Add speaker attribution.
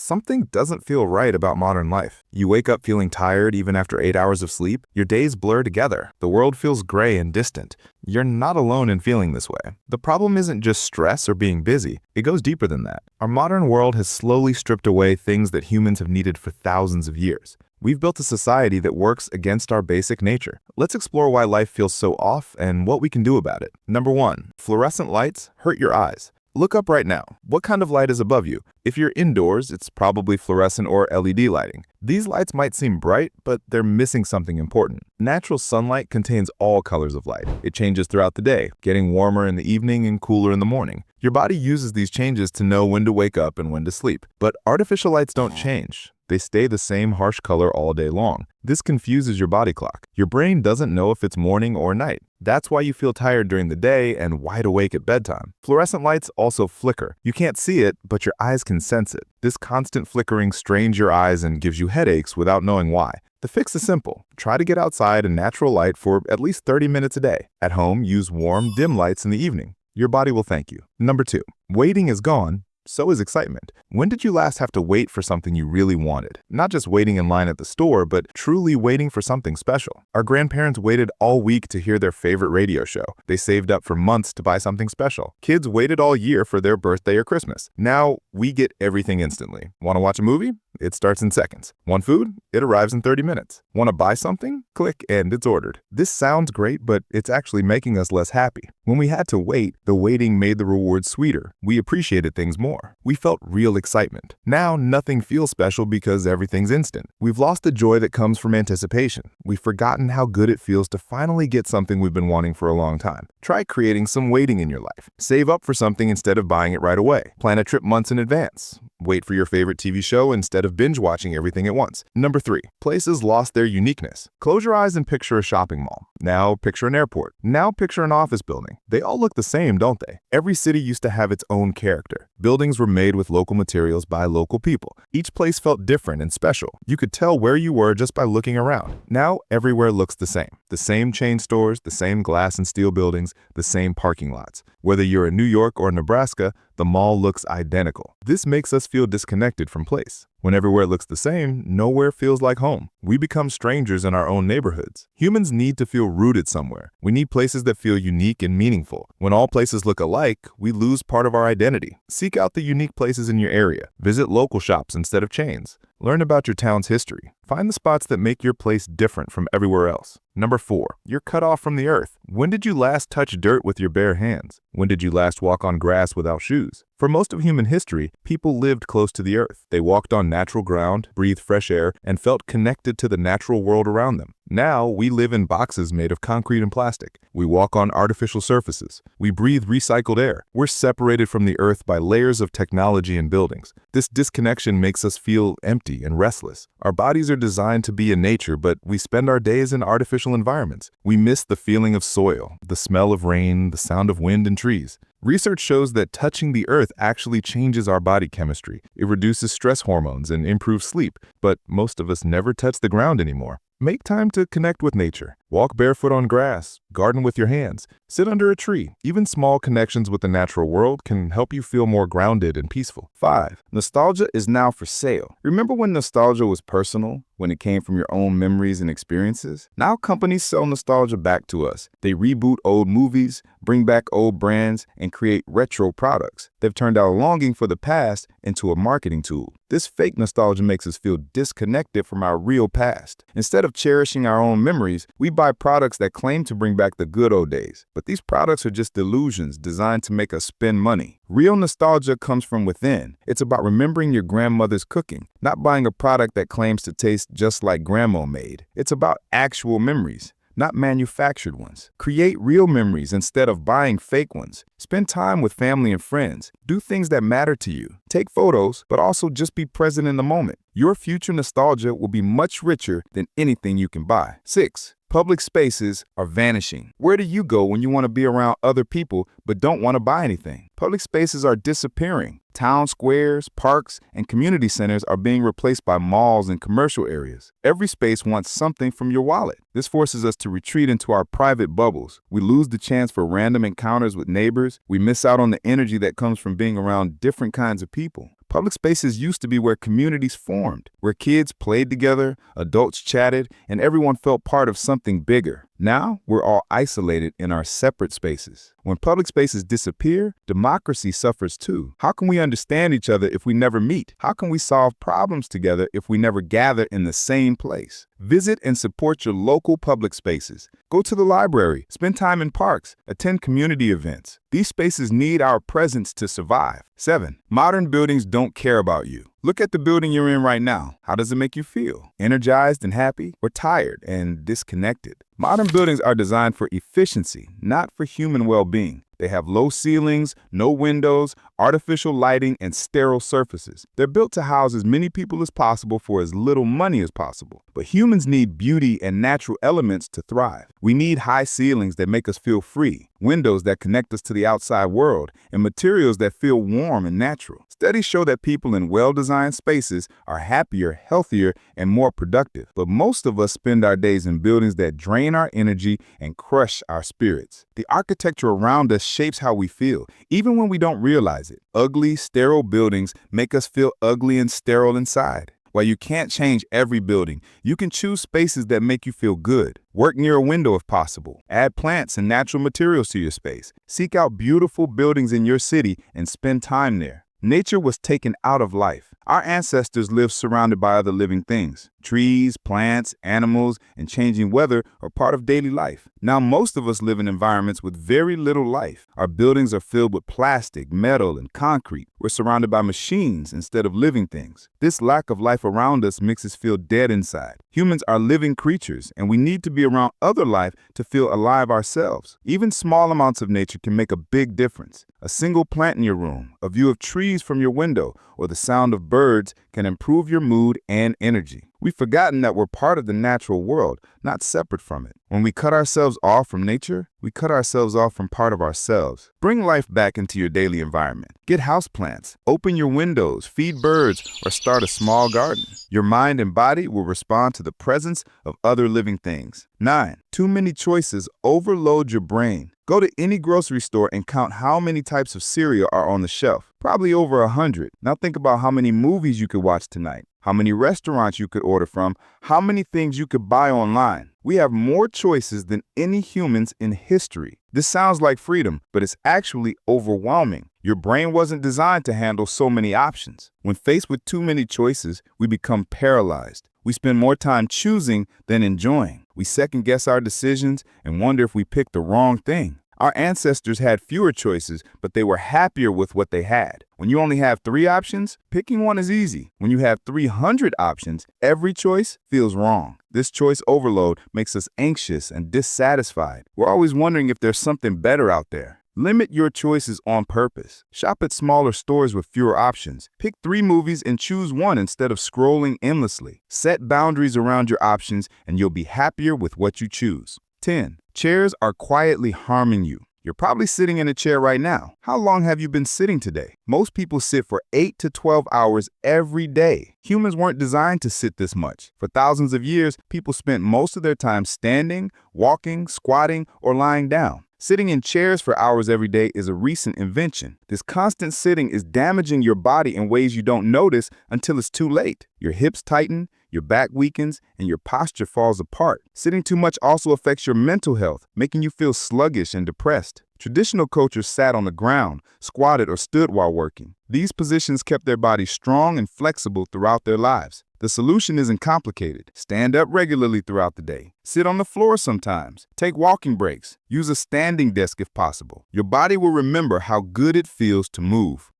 Speaker 1: Something doesn't feel right about modern life. You wake up feeling tired even after 8 hours of sleep. Your days blur together. The world feels gray and distant. You're not alone in feeling this way. The problem isn't just stress or being busy. It goes deeper than that. Our modern world has slowly stripped away things that humans have needed for thousands of years. We've built a society that works against our basic nature. Let's explore why life feels so off and what we can do about it. Number 1. Fluorescent lights hurt your eyes. Look up right now. What kind of light is above you? If you're indoors, it's probably fluorescent or LED lighting. These lights might seem bright, but they're missing something important. Natural sunlight contains all colors of light. It changes throughout the day, getting warmer in the evening and cooler in the morning. Your body uses these changes to know when to wake up and when to sleep. But artificial lights don't change. They stay the same harsh color all day long. This confuses your body clock. Your brain doesn't know if it's morning or night. That's why you feel tired during the day and wide awake at bedtime. Fluorescent lights also flicker. You can't see it, but your eyes can sense it. This constant flickering strains your eyes and gives you headaches without knowing why. The fix is simple. Try to get outside in natural light for at least 30 minutes a day. At home, use warm, dim lights in the evening. Your body will thank you. Number 2. Waiting is gone. So is excitement. When did you last have to wait for something you really wanted? Not just waiting in line at the store, but truly waiting for something special. Our grandparents waited all week to hear their favorite radio show. They saved up for months to buy something special. Kids waited all year for their birthday or Christmas. Now we get everything instantly. Want to watch a movie? It starts in seconds. Want food? It arrives in 30 minutes. Want to buy something? Click and it's ordered. This sounds great, but it's actually making us less happy. When we had to wait, the waiting made the rewards sweeter. We appreciated things more. We felt real excitement. Now nothing feels special because everything's instant. We've lost the joy that comes from anticipation. We've forgotten how good it feels to finally get something we've been wanting for a long time. Try creating some waiting in your life. Save up for something instead of buying it right away. Plan a trip months in advance. Wait for your favorite TV show instead of binge watching everything at once. Number 3. Places lost their uniqueness. Close your eyes and picture a shopping mall. Now picture an airport. Now picture an office building. They all look the same, don't they? Every city used to have its own character. Buildings were made with local materials by local people. Each place felt different and special. You could tell where you were just by looking around. Now everywhere looks the same. The same chain stores, the same glass and steel buildings, the same parking lots. Whether you're in New York or Nebraska, the mall looks identical. This makes us feel disconnected from place. When everywhere looks the same, nowhere feels like home. We become strangers in our own neighborhoods. Humans need to feel rooted somewhere. We need places that feel unique and meaningful. When all places look alike, we lose part of our identity. Seek out the unique places in your area. Visit local shops instead of chains. Learn about your town's history. Find the spots that make your place different from everywhere else. Number 4. You're cut off from the earth. When did you last touch dirt with your bare hands? When did you last walk on grass without shoes? For most of human history, people lived close to the earth. They walked on natural ground, breathed fresh air, and felt connected to the natural world around them. Now, we live in boxes made of concrete and plastic. We walk on artificial surfaces. We breathe recycled air. We're separated from the earth by layers of technology and buildings. This disconnection makes us feel empty and restless. Our bodies are designed to be in nature, but we spend our days in artificial environments. We miss the feeling of soil, the smell of rain, the sound of wind and trees. Research shows that touching the earth actually changes our body chemistry. It reduces stress hormones and improves sleep, but most of us never touch the ground anymore. Make time to connect with nature. Walk barefoot on grass, garden with your hands, sit under a tree. Even small connections with the natural world can help you feel more grounded and peaceful. 5. Nostalgia is now for sale. Remember when nostalgia was personal, when it came from your own memories and experiences? Now companies sell nostalgia back to us. They reboot old movies, bring back old brands, and create retro products. They've turned our longing for the past into a marketing tool. This fake nostalgia makes us feel disconnected from our real past. Instead of cherishing our own memories, we buy products that claim to bring back the good old days. But these products are just delusions designed to make us spend money. Real nostalgia comes from within. It's about remembering your grandmother's cooking, not buying a product that claims to taste just like grandma made. It's about actual memories, not manufactured ones. Create real memories instead of buying fake ones. Spend time with family and friends. Do things that matter to you. Take photos, but also just be present in the moment. Your future nostalgia will be much richer than anything you can buy. 6. Public spaces are vanishing. Where do you go when you want to be around other people but don't want to buy anything? Public spaces are disappearing. Town squares, parks, and community centers are being replaced by malls and commercial areas. Every space wants something from your wallet. This forces us to retreat into our private bubbles. We lose the chance for random encounters with neighbors. We miss out on the energy that comes from being around different kinds of people. Public spaces used to be where communities formed, where kids played together, adults chatted, and everyone felt part of something bigger. Now, we're all isolated in our separate spaces. When public spaces disappear, democracy suffers too. How can we understand each other if we never meet? How can we solve problems together if we never gather in the same place? Visit and support your local public spaces. Go to the library, spend time in parks, attend community events. These spaces need our presence to survive. 7. Modern buildings don't care about you. Look at the building you're in right now. How does it make you feel? Energized and happy, or tired and disconnected? Modern buildings are designed for efficiency, not for human well-being. They have low ceilings, no windows, artificial lighting, and sterile surfaces. They're built to house as many people as possible for as little money as possible. But humans need beauty and natural elements to thrive. We need high ceilings that make us feel free, windows that connect us to the outside world, and materials that feel warm and natural. Studies show that people in well-designed spaces are happier, healthier, and more productive. But most of us spend our days in buildings that drain our energy and crush our spirits. The architecture around us shapes how we feel, even when we don't realize it. Ugly, sterile buildings make us feel ugly and sterile inside. While you can't change every building, you can choose spaces that make you feel good. Work near a window if possible. Add plants and natural materials to your space. Seek out beautiful buildings in your city and spend time there. Nature was taken out of life. Our ancestors lived surrounded by other living things. Trees, plants, animals, and changing weather are part of daily life. Now most of us live in environments with very little life. Our buildings are filled with plastic, metal, and concrete. We're surrounded by machines instead of living things. This lack of life around us makes us feel dead inside. Humans are living creatures, and we need to be around other life to feel alive ourselves. Even small amounts of nature can make a big difference. A single plant in your room, a view of trees from your window, or the sound of birds can improve your mood and energy. We've forgotten that we're part of the natural world, not separate from it. When we cut ourselves off from nature, we cut ourselves off from part of ourselves. Bring life back into your daily environment. Get houseplants, open your windows, feed birds, or start a small garden. Your mind and body will respond to the presence of other living things. 9. Too many choices overload your brain. Go to any grocery store and count how many types of cereal are on the shelf. Probably over 100. Now think about how many movies you could watch tonight, how many restaurants you could order from, how many things you could buy online. We have more choices than any humans in history. This sounds like freedom, but it's actually overwhelming. Your brain wasn't designed to handle so many options. When faced with too many choices, we become paralyzed. We spend more time choosing than enjoying. We second-guess our decisions and wonder if we picked the wrong thing. Our ancestors had fewer choices, but they were happier with what they had. When you only have 3 options, picking one is easy. When you have 300 options, every choice feels wrong. This choice overload makes us anxious and dissatisfied. We're always wondering if there's something better out there. Limit your choices on purpose. Shop at smaller stores with fewer options. Pick 3 movies and choose one instead of scrolling endlessly. Set boundaries around your options and you'll be happier with what you choose. 10. Chairs are quietly harming you. You're probably sitting in a chair right now. How long have you been sitting today? Most people sit for 8 to 12 hours every day. Humans weren't designed to sit this much. For thousands of years, people spent most of their time standing, walking, squatting, or lying down. Sitting in chairs for hours every day is a recent invention. This constant sitting is damaging your body in ways you don't notice until it's too late. Your hips tighten, your back weakens, and your posture falls apart. Sitting too much also affects your mental health, making you feel sluggish and depressed. Traditional cultures sat on the ground, squatted, or stood while working. These positions kept their bodies strong and flexible throughout their lives. The solution isn't complicated. Stand up regularly throughout the day. Sit on the floor sometimes. Take walking breaks. Use a standing desk if possible. Your body will remember how good it feels to move.